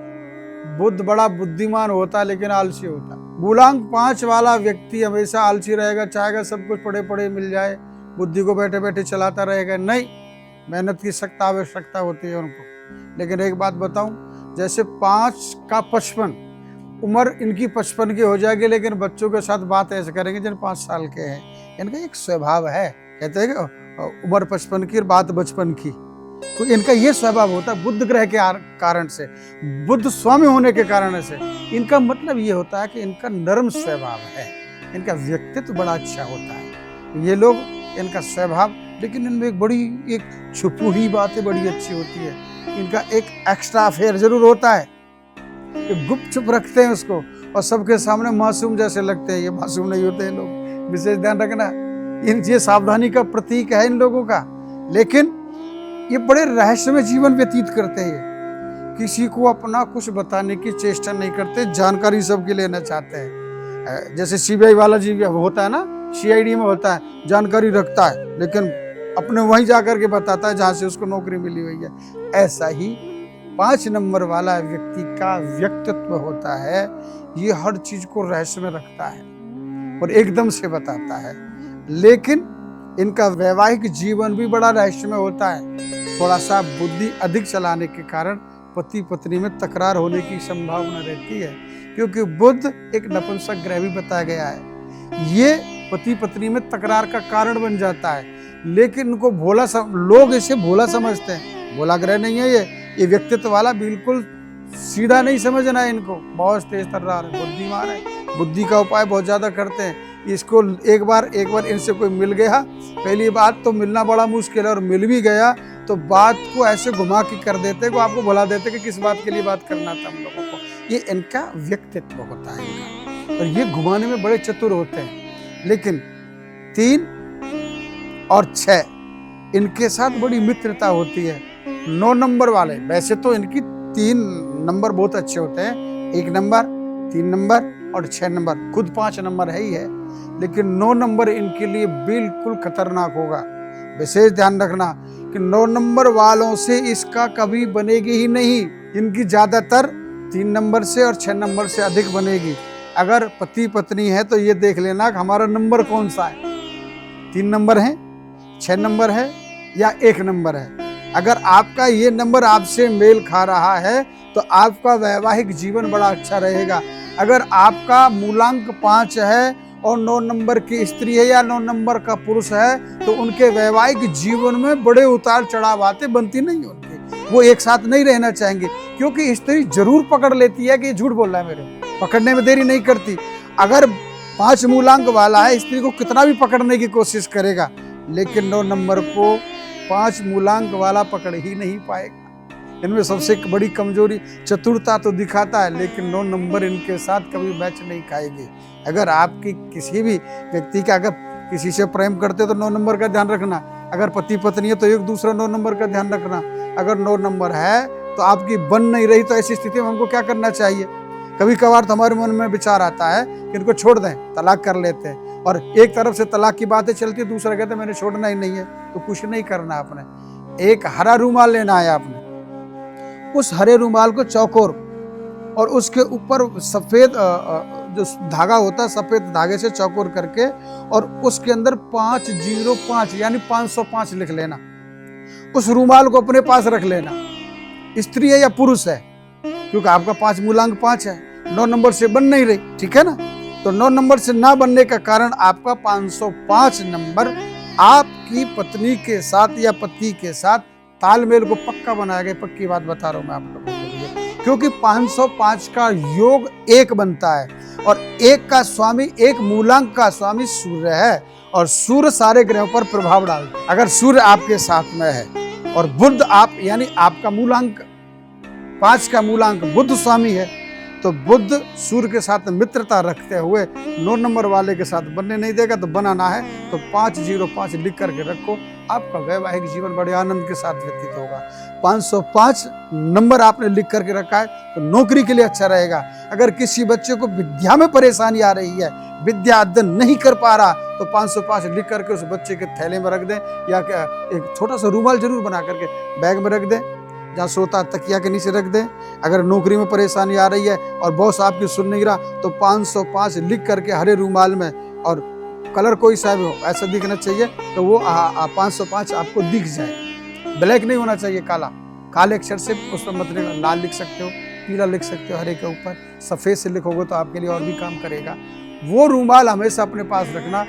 बुध बड़ा बुद्धिमान होता है लेकिन आलसी होता है। मूलांक 5 वाला व्यक्ति हमेशा आलसी रहेगा, चाहेगा सब कुछ पड़े पड़े मिल जाए, बुद्धि को बैठे बैठे चलाता रहेगा। नहीं, मेहनत की सख्त आवश्यकता होती है उनको। लेकिन एक बात बताऊं, जैसे 5 का 55, उम्र इनकी 55 की हो जाएगी, लेकिन बच्चों के साथ बात ऐसे करेंगे जिन 5 साल के हैं। इनका एक स्वभाव है, कहते हैं कि उम्र 55 की और बात बचपन की, तो इनका ये स्वभाव होता है। बुध ग्रह के कारण से, बुध स्वामी होने के कारण से इनका मतलब ये होता है कि इनका नरम स्वभाव है, इनका व्यक्तित्व बड़ा अच्छा होता है। ये लोग, इनका स्वभाव, लेकिन इनमें एक बड़ी एक छुपी हुई बातें बड़ी अच्छी होती है। इनका एक एक्स्ट्रा अफेयर जरूर होता है, गुप्त छुप रखते हैं उसको, और सबके सामने मासूम जैसे लगते हैं। ये मासूम नहीं होते हैं लोग, विशेष ध्यान रखना। ये सावधानी का प्रतीक है इन लोगों का, लेकिन ये बड़े रहस्य में जीवन व्यतीत करते हैं। किसी को अपना कुछ बताने की चेष्टा नहीं करते, जानकारी सबकी लेना चाहते हैं। जैसे सीबीआई वाला जी होता है ना, सीआईडी में होता है, जानकारी रखता है लेकिन अपने वहीं जाकर के बताता है जहाँ से उसको नौकरी मिली हुई है। ऐसा ही 5 नंबर वाला व्यक्ति का व्यक्तित्व होता है। ये हर चीज को रहस्य में रखता है और एकदम से बताता है, लेकिन इनका वैवाहिक जीवन भी बड़ा रहस्यमय होता है। थोड़ा सा बुद्धि अधिक चलाने के कारण पति पत्नी में तकरार होने की संभावना रहती है, क्योंकि बुध एक नपुंसक ग्रह भी बताया गया है। ये पति पत्नी में तकरार का कारण बन जाता है। लेकिन इनको लोग इसे भोला समझते हैं। भोला ग्रह नहीं है ये व्यक्तित्व वाला बिल्कुल सीधा नहीं समझना है इनको। बहुत तेज तर्रार है, बुद्धिमान है, बुद्धि का उपाय बहुत ज्यादा करते हैं। इसको एक बार इनसे कोई मिल गया, पहली बात तो मिलना बड़ा मुश्किल है, और मिल भी गया तो बात को ऐसे घुमा के कर देते को आपको भुला देते कि किस बात के लिए बात करना था हम लोगों को। ये इनका व्यक्तित्व होता है इनका, और ये घुमाने में बड़े चतुर होते हैं। लेकिन 3 और 6 इनके साथ बड़ी मित्रता होती है। 9 नंबर वाले, वैसे तो इनकी 3 नंबर बहुत अच्छे होते हैं, 1 नंबर, 3 नंबर और 6 नंबर, खुद 5 नंबर है ही है, लेकिन 9 नंबर इनके लिए बिल्कुल खतरनाक होगा। विशेष ध्यान रखना कि 9 नंबर वालों से इसका कभी बनेगी ही नहीं। इनकी ज्यादातर 3 नंबर से और 6 नंबर से अधिक बनेगी। अगर पति पत्नी है तो ये देख लेना कि हमारा नंबर कौन सा है, 3 नंबर है, 6 नंबर है या 1 नंबर है। अगर आपका ये नंबर आपसे मेल खा रहा है तो आपका वैवाहिक जीवन बड़ा अच्छा रहेगा। अगर आपका मूलांक 5 है और 9 नंबर की स्त्री है या 9 नंबर का पुरुष है तो उनके वैवाहिक जीवन में बड़े उतार चढ़ाव आते, बनती नहीं उनकी। वो एक साथ नहीं रहना चाहेंगे, क्योंकि स्त्री जरूर पकड़ लेती है कि ये झूठ बोल रहा है, मेरे पकड़ने में देरी नहीं करती। अगर 5 मूलांक वाला है, स्त्री को कितना भी पकड़ने की कोशिश करेगा, लेकिन 9 नंबर को 5 मूलांक वाला पकड़ ही नहीं पाएगा। इनमें सबसे बड़ी कमजोरी चतुरता तो दिखाता है, लेकिन 9 नंबर इनके साथ कभी मैच नहीं खाएगी। अगर आपकी किसी भी व्यक्ति का अगर किसी से प्रेम करते तो 9 नंबर का ध्यान रखना। अगर पति पत्नी है तो एक दूसरा 9 नंबर का ध्यान रखना। अगर 9 नंबर है तो आपकी बन नहीं रही तो ऐसी स्थिति में हमको क्या करना चाहिए? कभी कभार तो हमारे मन में विचार आता है कि इनको छोड़ दें, तलाक कर लेते हैं, और एक तरफ से तलाक की बातें चलती है, दूसरा कहते मैंने छोड़ना ही नहीं है। तो कुछ नहीं करना, आपने एक हरा रूमाल लेना है। आपने उस हरे रूमाल को चौकोर और उसके ऊपर सफेद जो धागा होता है, सफेद धागे से चौकोर करके, और उसके अंदर 505 यानी 505 लिख लेना। उस रूमाल को अपने पास रख लेना, स्त्री है या पुरुष है, क्योंकि आपका 5 मूलांक 5 है, 9 नंबर से बन नहीं रही, ठीक है ना। तो 9 नंबर से ना बनने का कारण आपका 505 नंबर आपकी पत्नी के साथ या पति के साथ तालमेल को पक्का बनाया गया। पक्की बात बता रहा हूं मैं आप लोगों के लिए, क्योंकि 505 का योग 1 बनता है, और 1 का स्वामी, 1 मूलांक का स्वामी सूर्य है, और सूर्य सारे ग्रहों पर प्रभाव डालता है। अगर सूर्य आपके साथ में है और बुध आप यानी आपका मूलांक 5 का मूलांक बुध स्वामी है, तो बुध सूर्य के साथ मित्रता रखते हुए 9 नंबर वाले के साथ बनने नहीं देगा। तो बनाना है तो 505 लिख करके रखो, आपका वैवाहिक जीवन बड़े आनंद के साथ व्यतीत होगा। 505 नंबर आपने लिख करके रखा है तो नौकरी के लिए अच्छा रहेगा। अगर किसी बच्चे को विद्या में परेशानी आ रही है, विद्या अध्ययन नहीं कर पा रहा, तो 505 लिख करके उस बच्चे के थैले में रख दें, या एक छोटा सा रूमाल जरूर बना करके बैग में रख दें, जहाँ सोता तकिया के नीचे रख दें। अगर नौकरी में परेशानी आ रही है और बॉस आपकी सुन नहीं रहा, तो 505 लिख करके हरे रूमाल में, और कलर कोई सा भी हो ऐसा दिखना चाहिए तो वो 505 आपको दिख जाए। ब्लैक नहीं होना चाहिए, काले अक्षर से उस पर मत लिखना, लाल लिख सकते हो, पीला लिख सकते हो, हरे के ऊपर सफ़ेद से लिखोगे तो आपके लिए और भी काम करेगा। वो रूमाल हमेशा अपने पास रखना,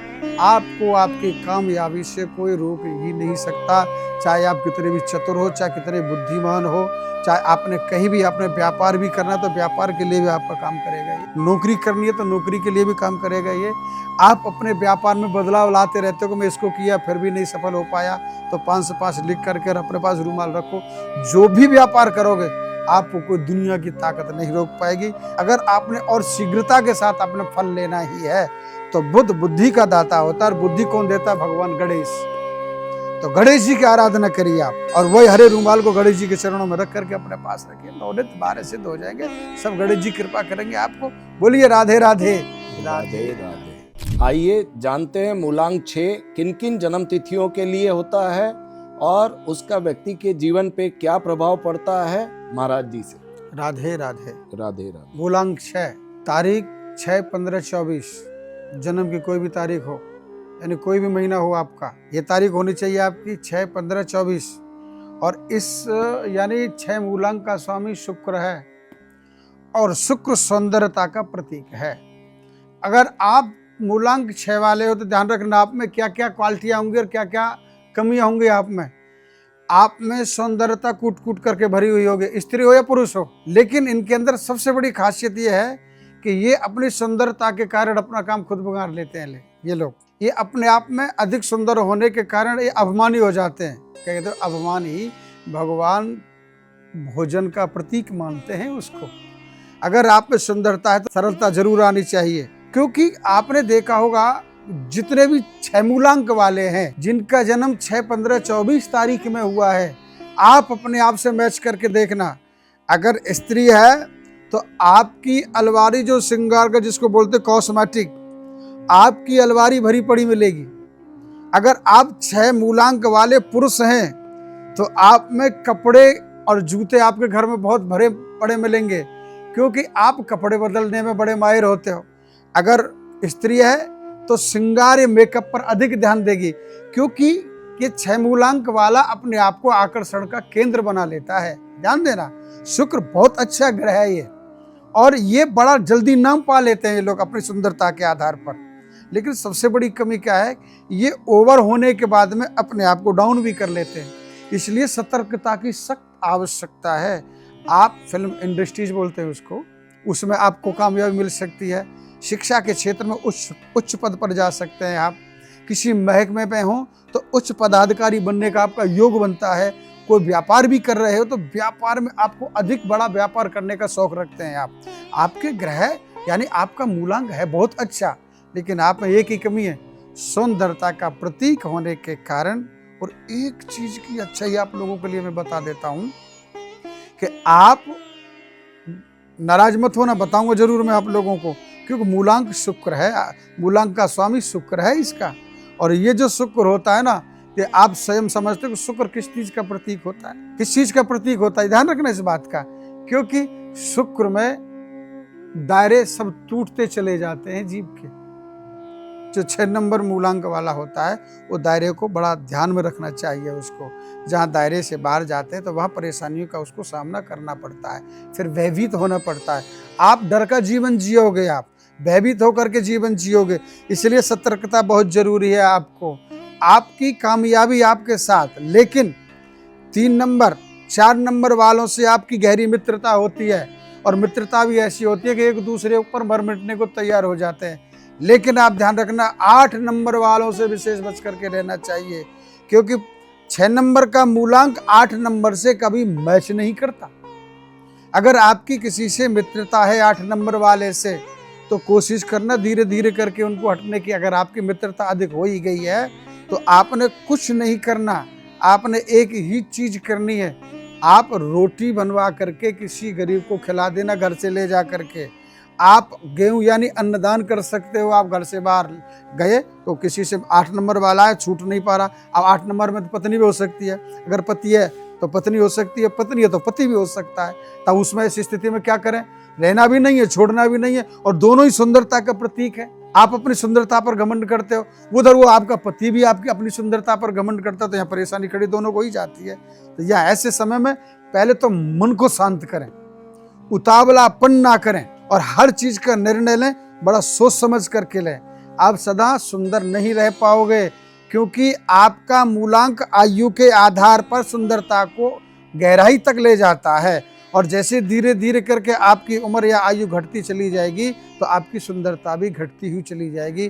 आपको आपकी कामयाबी से कोई रोक ही नहीं सकता। चाहे आप कितने भी चतुर हो, चाहे कितने बुद्धिमान हो, चाहे आपने कहीं भी अपने व्यापार भी करना तो व्यापार के लिए भी आपका काम करेगा ये, नौकरी करनी है तो नौकरी के लिए भी काम करेगा ये। आप अपने व्यापार में बदलाव लाते रहते हो कि मैं इसको किया फिर भी नहीं सफल हो पाया, तो 505 लिख करके अपने पास रूमाल रखो। जो भी व्यापार करोगे आपको कोई दुनिया की ताकत नहीं रोक पाएगी। अगर आपने और शीघ्रता के साथ अपने फल लेना ही है तो बुद्ध बुद्धि का दाता होता है, और बुद्धि कौन देता है? भगवान गणेश। तो गणेश जी की आराधना करिए आप, और वही हरे रूमाल को गणेश जी के चरणों में रख करके अपने पास रखिए। नवनीत 12 सिद्ध हो जाएंगे, सब गणेश जी कृपा करेंगे आपको। बोलिए राधे राधे राधे राधे। आइए जानते हैं मूलांक 6 किन किन जन्म तिथियों के लिए होता है और उसका व्यक्ति के जीवन पे क्या प्रभाव पड़ता है, महाराज जी से। राधे राधे राधे राधे। मूलांक 6, तारीख 6, 15, 24, जन्म की कोई भी तारीख हो, यानी कोई भी महीना हो आपका, ये तारीख होनी चाहिए आपकी 6, 15, 24। और इस यानी 6 मूलांक का स्वामी शुक्र है और शुक्र सौंदर्यता का प्रतीक है। अगर आप मूलांक 6 वाले हो तो ध्यान रखना आप में क्या क्या क्वालिटियां होंगी और क्या क्या कमियां होंगी। आप में सौंदर्यता कूट कूट करके भरी हुई होगी, स्त्री हो या पुरुष हो। लेकिन इनके अंदर सबसे बड़ी खासियत ये है कि ये अपनी सुंदरता के कारण अपना काम खुद बिगाड़ लेते हैं। ये लोग ये अपने आप में अधिक सुंदर होने के कारण ये अभिमानी हो जाते हैं। क्या कहते हैं, अभिमान ही भगवान भोजन का प्रतीक मानते हैं उसको। अगर आप में सुंदरता है तो सरलता जरूर आनी चाहिए, क्योंकि आपने देखा होगा जितने भी 6 मूलांक वाले हैं जिनका जन्म 6, 15, 24 तारीख में हुआ है, आप अपने आप से मैच करके देखना। अगर स्त्री है तो आपकी अलमारी जो श्रृंगार का जिसको बोलते कॉस्मेटिक, आपकी अलमारी भरी पड़ी मिलेगी। अगर आप 6 मूलांक वाले पुरुष हैं तो आप में कपड़े और जूते आपके घर में बहुत भरे पड़े मिलेंगे, क्योंकि आप कपड़े बदलने में बड़े माहिर होते हो। अगर स्त्री है तो श्रृंगार मेकअप पर अधिक ध्यान देगी, क्योंकि ये 6 मूलांक वाला अपने आप को आकर्षण का केंद्र बना लेता है। ध्यान देना, शुक्र बहुत अच्छा ग्रह है ये, और ये बड़ा जल्दी नाम पा लेते हैं ये लोग अपनी सुंदरता के आधार पर। लेकिन सबसे बड़ी कमी क्या है, ये ओवर होने के बाद में अपने आप को डाउन भी कर लेते हैं। इसलिए सतर्कता की सख्त आवश्यकता है। आप फिल्म इंडस्ट्रीज बोलते हैं उसको, उसमें आपको कामयाबी मिल सकती है। शिक्षा के क्षेत्र में उच्च पद पर जा सकते हैं आप। किसी महकमे में हो तो उच्च पदाधिकारी बनने का आपका योग बनता है। कोई व्यापार भी कर रहे हो तो व्यापार में आपको अधिक बड़ा व्यापार करने का शौक रखते हैं आप। आपके ग्रह यानी आपका मूलांक है बहुत अच्छा, लेकिन आप में एक ही कमी है, सौंदर्यता का प्रतीक होने के कारण। और एक चीज की अच्छाई आप लोगों के लिए मैं बता देता हूं कि आप नाराज मत होना, बताऊंगा जरूर मैं आप लोगों को, क्योंकि मूलांक शुक्र है, मूलांक का स्वामी शुक्र है इसका। और ये जो शुक्र होता है ना, ये आप स्वयं समझते हो कि शुक्र किस चीज का प्रतीक होता है, किस चीज का प्रतीक होता है। ध्यान रखना इस बात का, क्योंकि शुक्र में दायरे सब टूटते चले जाते हैं जीव के। जो 6 नंबर मूलांक वाला होता है वो दायरे को बड़ा ध्यान में रखना चाहिए उसको। जहाँ दायरे से बाहर जाते हैं तो वहाँ परेशानियों का उसको सामना करना पड़ता है, फिर भयभीत होना पड़ता है। आप डर का जीवन जियोगे, आप भयभीत होकर के जीवन जियोगे। इसलिए सतर्कता बहुत जरूरी है आपको। आपकी कामयाबी आपके साथ, लेकिन 3 नंबर 4 नंबर वालों से आपकी गहरी मित्रता होती है, और मित्रता भी ऐसी होती है कि एक दूसरे ऊपर मर मिटने को तैयार हो जाते हैं। लेकिन आप ध्यान रखना 8 नंबर वालों से विशेष बच करके रहना चाहिए, क्योंकि 6 नंबर का मूलांक 8 नंबर से कभी मैच नहीं करता। अगर आपकी किसी से मित्रता है 8 नंबर वाले से, तो कोशिश करना धीरे धीरे करके उनको हटने की। अगर आपकी मित्रता अधिक हो ही गई है तो आपने कुछ नहीं करना, आपने एक ही चीज करनी है, आप रोटी बनवा करके किसी गरीब को खिला देना, घर से ले जा करके। आप गेहूं यानी अन्नदान कर सकते हो। आप घर से बाहर गए तो किसी से 8 नंबर वाला है, छूट नहीं पा रहा, अब 8 नंबर में तो पत्नी भी हो सकती है, अगर पति है तो पत्नी हो सकती है, पत्नी है तो पति भी हो सकता है। तब उसमें इस स्थिति में क्या करें, रहना भी नहीं है, छोड़ना भी नहीं है, और दोनों ही सुंदरता का प्रतीक है। आप अपनी सुंदरता पर घमंड करते हो, उधर वो आपका पति भी आपकी अपनी सुंदरता पर घमंड करता है, तो यहाँ परेशानी खड़ी दोनों को ही जाती है। तो यह ऐसे समय में पहले तो मन को शांत करें, उतावलापन ना करें, और हर चीज का निर्णय लें, बड़ा सोच समझ करके लें। आप सदा सुंदर नहीं रह पाओगे, क्योंकि आपका मूलांक आयु के आधार पर सुंदरता को गहराई तक ले जाता है। और जैसे धीरे धीरे करके आपकी उम्र या आयु घटती चली जाएगी तो आपकी सुंदरता भी घटती हुई चली जाएगी।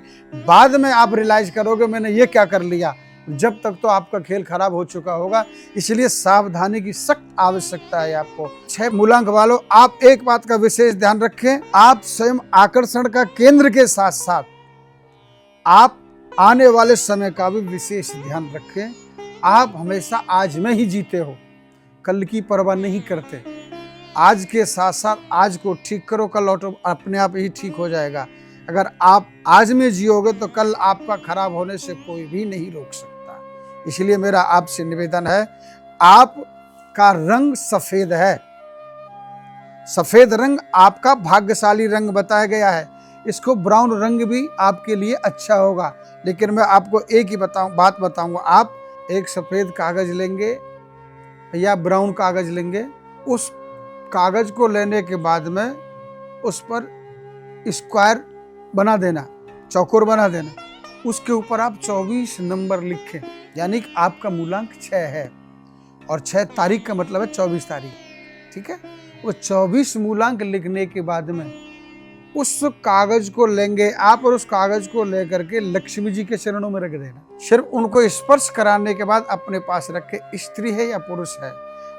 बाद में आप रियलाइज करोगे मैंने ये क्या कर लिया, जब तक तो आपका खेल खराब हो चुका होगा। इसलिए सावधानी की सख्त आवश्यकता है आपको। 6 मूलांक वालों, आप एक बात का विशेष ध्यान रखें, आप स्वयं आकर्षण का केंद्र के साथ साथ आप आने वाले समय का भी विशेष ध्यान रखें। आप हमेशा आज में ही जीते हो, कल की परवाह नहीं करते। आज के साथ साथ आज को ठीक करो, कल ऑटो अपने आप ही ठीक हो जाएगा। अगर आप आज में जियोगे तो कल आपका खराब होने से कोई भी नहीं रोक सकता। इसलिए मेरा आपसे निवेदन है, आपका रंग सफेद है, सफेद रंग आपका भाग्यशाली रंग बताया गया है। इसको ब्राउन रंग भी आपके लिए अच्छा होगा। लेकिन मैं आपको एक ही बात बताऊंगा, आप एक सफ़ेद कागज़ लेंगे या ब्राउन कागज़ लेंगे, उस कागज़ को लेने के बाद में उस पर स्क्वायर बना देना, चौकोर बना देना, उसके ऊपर आप 24 नंबर लिखें, यानी कि आपका मूलांक 6 है और 6 तारीख का मतलब है 24 तारीख, ठीक है। वो 24 मूलांक लिखने के बाद में उस कागज को लेंगे आप और उस कागज को लेकर के लक्ष्मी जी के चरणों में रख देना। सिर्फ उनको स्पर्श कराने के बाद अपने पास रखे, स्त्री है या पुरुष है,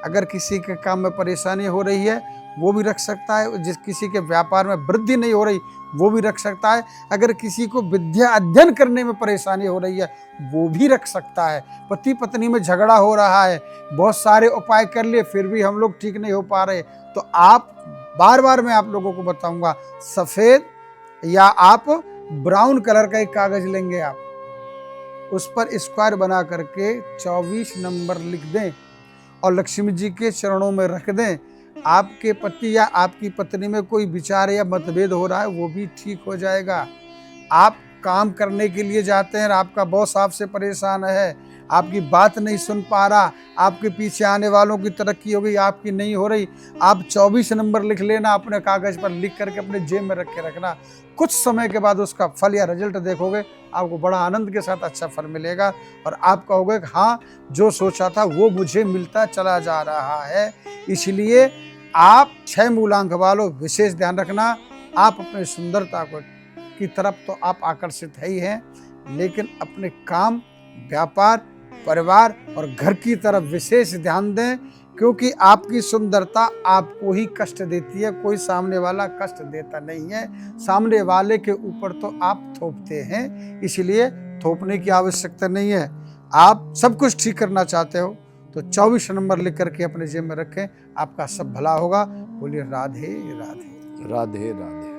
अगर किसी के काम में परेशानी हो रही है वो भी रख सकता है, जिस किसी के व्यापार में वृद्धि नहीं हो रही वो भी रख सकता है, अगर किसी को विद्या अध्ययन करने में परेशानी हो रही है वो भी रख सकता है, पति पत्नी में झगड़ा हो रहा है, बहुत सारे उपाय कर लिए फिर भी हम लोग ठीक नहीं हो पा रहे, तो आप बार बार मैं आप लोगों को बताऊंगा, सफ़ेद या आप ब्राउन कलर का एक कागज़ लेंगे, आप उस पर स्क्वायर बना करके 24 नंबर लिख दें और लक्ष्मी जी के चरणों में रख दें। आपके पति या आपकी पत्नी में कोई विचार या मतभेद हो रहा है वो भी ठीक हो जाएगा। आप काम करने के लिए जाते हैं, आपका बॉस आपसे परेशान है, आपकी बात नहीं सुन पा रहा, आपके पीछे आने वालों की तरक्की हो गई, आपकी नहीं हो रही, आप 24 नंबर लिख लेना, अपने कागज़ पर लिख करके अपने जेब में रख के रखना। कुछ समय के बाद उसका फल या रिजल्ट देखोगे, आपको बड़ा आनंद के साथ अच्छा फल मिलेगा और आप कहोगे कि हाँ, जो सोचा था वो मुझे मिलता चला जा रहा है। इसलिए आप 6 मूलांक वालों विशेष ध्यान रखना, आप अपनी सुंदरता की तरफ तो आप आकर्षित है ही हैं, लेकिन अपने काम, व्यापार, परिवार और घर की तरफ विशेष ध्यान दें, क्योंकि आपकी सुंदरता आपको ही कष्ट देती है, कोई सामने वाला कष्ट देता नहीं है। सामने वाले के ऊपर तो आप थोपते हैं, इसलिए थोपने की आवश्यकता नहीं है। आप सब कुछ ठीक करना चाहते हो तो 24 नंबर लिख करके अपने जेब में रखें, आपका सब भला होगा। बोलिए राधे राधे। राधे राधे।